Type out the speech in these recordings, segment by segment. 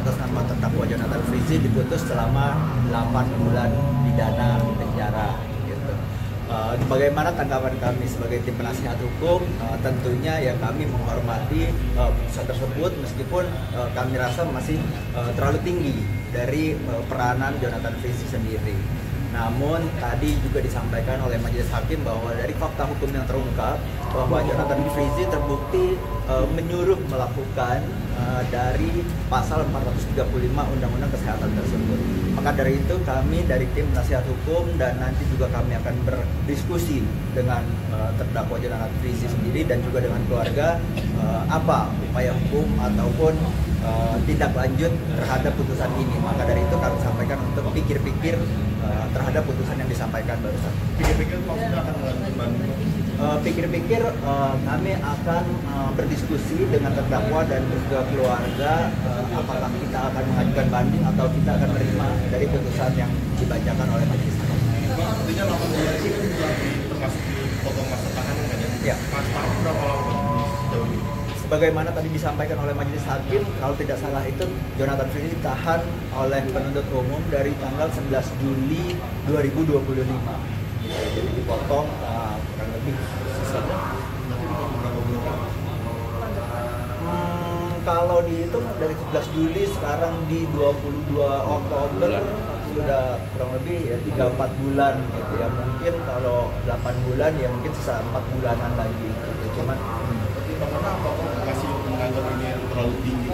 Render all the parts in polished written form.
atas nama terdakwa Jonathan Frizzy diputus selama 8 bulan pidana penjara. Gitu. Bagaimana tanggapan kami sebagai tim penasihat hukum? Tentunya ya kami menghormati putusan tersebut meskipun kami rasa masih terlalu tinggi dari peranan Jonathan Frizzy sendiri. Namun tadi juga disampaikan oleh majelis hakim bahwa dari fakta hukum yang terungkap bahwa Jonathan Frizzy terbukti menyuruh melakukan dari pasal 435 Undang-Undang Kesehatan tersebut. Maka dari itu kami dari tim penasihat hukum dan nanti juga kami akan berdiskusi dengan terdakwa Jonathan Frizzy sendiri dan juga dengan keluarga apa upaya hukum ataupun tindak lanjut terhadap putusan ini. Maka dari itu kami sampaikan untuk pikir-pikir terhadap putusan yang disampaikan barusan. Pikir-pikir maksudnya akan mengajukan banding? Pikir-pikir kami akan berdiskusi dengan terdakwa dan juga keluarga apakah kita akan mengajukan banding atau kita akan menerima dari putusan yang dibacakan oleh majelis hakim. Artinya 8 bulan ini kan sudah termasuk potong masa tahanan kan ya? Masa tahanan berapa lama sejauh ini? Sebagaimana tadi disampaikan oleh majelis hakim, kalau tidak salah itu Jonathan Frizzy ditahan oleh penuntut umum dari tanggal 11 Juli 2025. Jadi dipotong kurang lebih sisanya. Kalau dihitung dari 11 Juli sekarang di 22 Oktober sudah kurang lebih ya 3-4 bulan gitu ya. Mungkin kalau 8 bulan ya mungkin sisa 4 bulanan lagi gitu. Cuman karena apakah masih menganggap ini terlalu tinggi?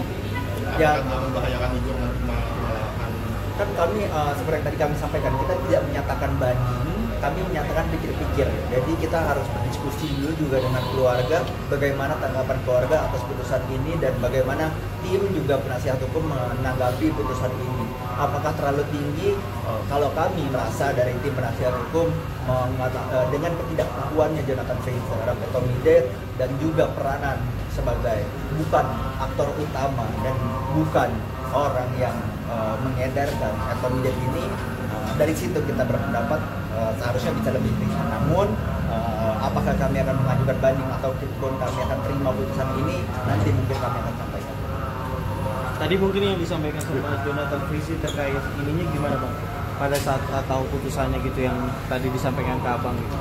Ya, akan membahayakan itu malahan. Kan kami seperti yang tadi kami sampaikan, kita tidak menyatakan banding, kami menyatakan pikir-pikir. Jadi kita harus berdiskusi dulu juga dengan keluarga bagaimana tanggapan keluarga atas putusan ini dan bagaimana tim juga penasihat hukum menanggapi putusan ini. Apakah terlalu tinggi? Kalau kami merasa dari tim penasihat hukum dengan ketidaktahuannya Jonathan Frizzy terhadap Etomide dan juga peranan sebagai bukan aktor utama dan bukan orang yang mengedarkan Etomide ini, dari situ kita berpendapat seharusnya bisa lebih ringan. Namun apakah kami akan mengajukan banding ataupun kami akan terima putusan ini, nanti mungkin kami akan sampaikan. Tadi mungkin yang disampaikan sama Jonathan Frizzy terkait ininya gimana Bang? Pada saat tahu putusannya gitu yang tadi disampaikan ke Abang gitu.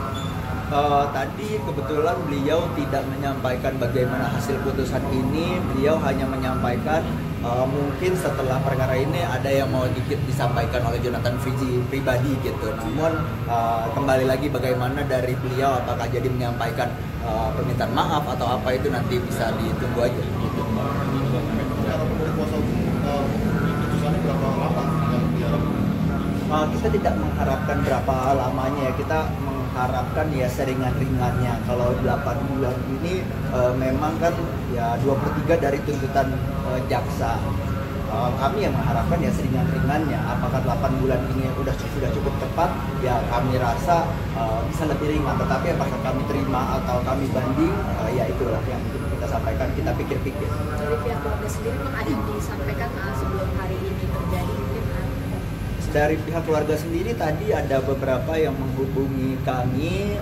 Tadi kebetulan beliau tidak menyampaikan bagaimana hasil putusan ini, beliau hanya menyampaikan mungkin setelah perkara ini ada yang mau dikit disampaikan oleh Jonathan Frizzy pribadi gitu. Namun kembali lagi bagaimana dari beliau, apakah jadi menyampaikan permintaan maaf atau apa itu nanti bisa ditunggu aja. Gitu. Putusannya berapa lama? Kita tidak mengharapkan berapa lamanya ya, kita mengharapkan ya seringan-ringannya. Kalau 8 bulan ini memang kan ya 2/3 dari tuntutan jaksa. Kami yang mengharapkan ya seringan-ringannya. Apakah 8 bulan ini sudah cukup tepat? Ya kami rasa bisa lebih ringan. Tetapi apakah kami terima atau kami banding? Ya itulah yang kita sampaikan, kita pikir-pikir. Dari pihak keluarga sendiri memang ada yang disampaikan sebelum hari ini terjadi mungkin dari pihak keluarga sendiri tadi ada beberapa yang menghubungi kami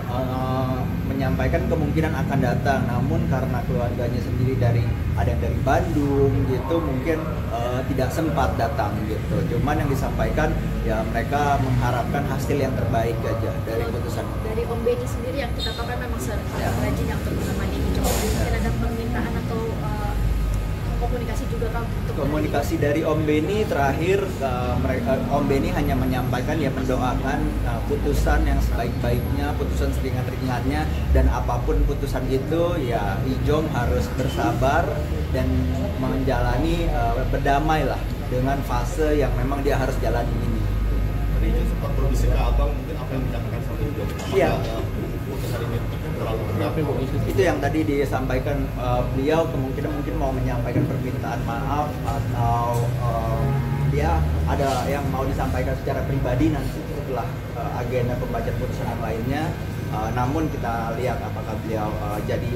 menyampaikan kemungkinan akan datang, namun karena keluarganya sendiri ada yang dari Bandung gitu mungkin tidak sempat datang gitu. Cuman yang disampaikan ya mereka mengharapkan hasil yang terbaik aja dari putusan. Dari Om Benny sendiri yang kita tahu kan memang rajin yang untuk menemani Ijo. Mungkin ada permintaan atau komunikasi juga kan untuk komunikasi dari Om Benny terakhir Om Benny hanya menyampaikan ya mendoakan putusan yang sebaik-baiknya, putusan seringan-ringannya, dan apapun putusan itu ya Ijom harus bersabar dan menjalani berdamai lah dengan fase yang memang dia harus jalani ini. Tadi Ijom sempat berbisik ke Abang mungkin apa yang dikatakan sama Ijom? Iya. Putusan ini terlalu berat. Itu yang tadi disampaikan beliau kemungkinan mungkin mau menyampaikan permintaan maaf atau dia ada yang mau disampaikan secara pribadi nanti setelah agenda pembacaan putusan yang lainnya. Namun kita lihat apakah beliau jadi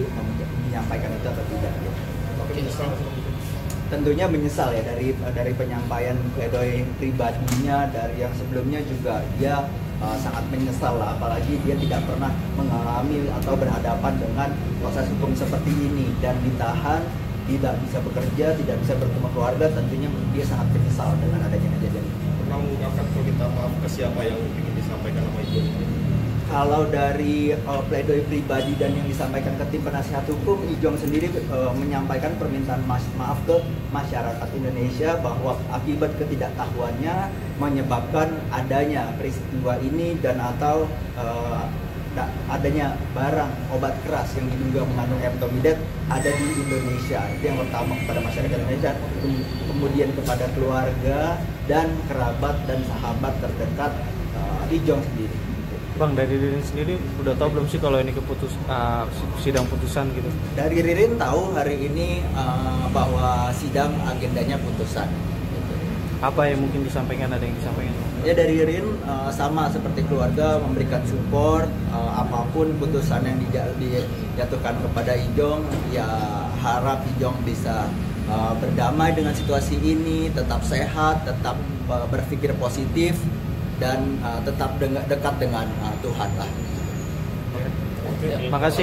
menyampaikan itu atau tidak. Tentunya menyesal ya dari penyampaian pledoi pribadinya dari yang sebelumnya juga dia sangat menyesal lah, apalagi dia tidak pernah mengalami atau berhadapan dengan proses hukum seperti ini dan ditahan tidak bisa bekerja, tidak bisa bertemu keluarga, tentunya dia sangat menyesal dengan adanya kejadian ini. Pernah mengungkapkan permintaan maaf ke siapa yang ingin disampaikan sama Ijong? Kalau dari pledoi pribadi dan yang disampaikan ke tim penasihat hukum, Ijong sendiri menyampaikan permintaan maaf ke masyarakat Indonesia bahwa akibat ketidaktahuannya menyebabkan adanya peristiwa ini dan atau adanya barang obat keras yang diduga mengandung Eptomidat ada di Indonesia. Itu yang pertama kepada masyarakat Indonesia, kemudian kepada keluarga dan kerabat dan sahabat terdekat Ijong sendiri. Bang, dari Ririn sendiri udah tahu belum sih kalau ini sidang putusan gitu? Dari Ririn tahu hari ini bahwa sidang agendanya putusan. Gitu. Apa yang mungkin disampaikan, ada yang disampaikan? Ya dari Ririn sama seperti keluarga memberikan support apapun putusan yang dijatuhkan kepada Ijong, ya harap Ijong bisa berdamai dengan situasi ini, tetap sehat, tetap berpikir positif dan tetap dekat dengan Tuhan lah. Makasih.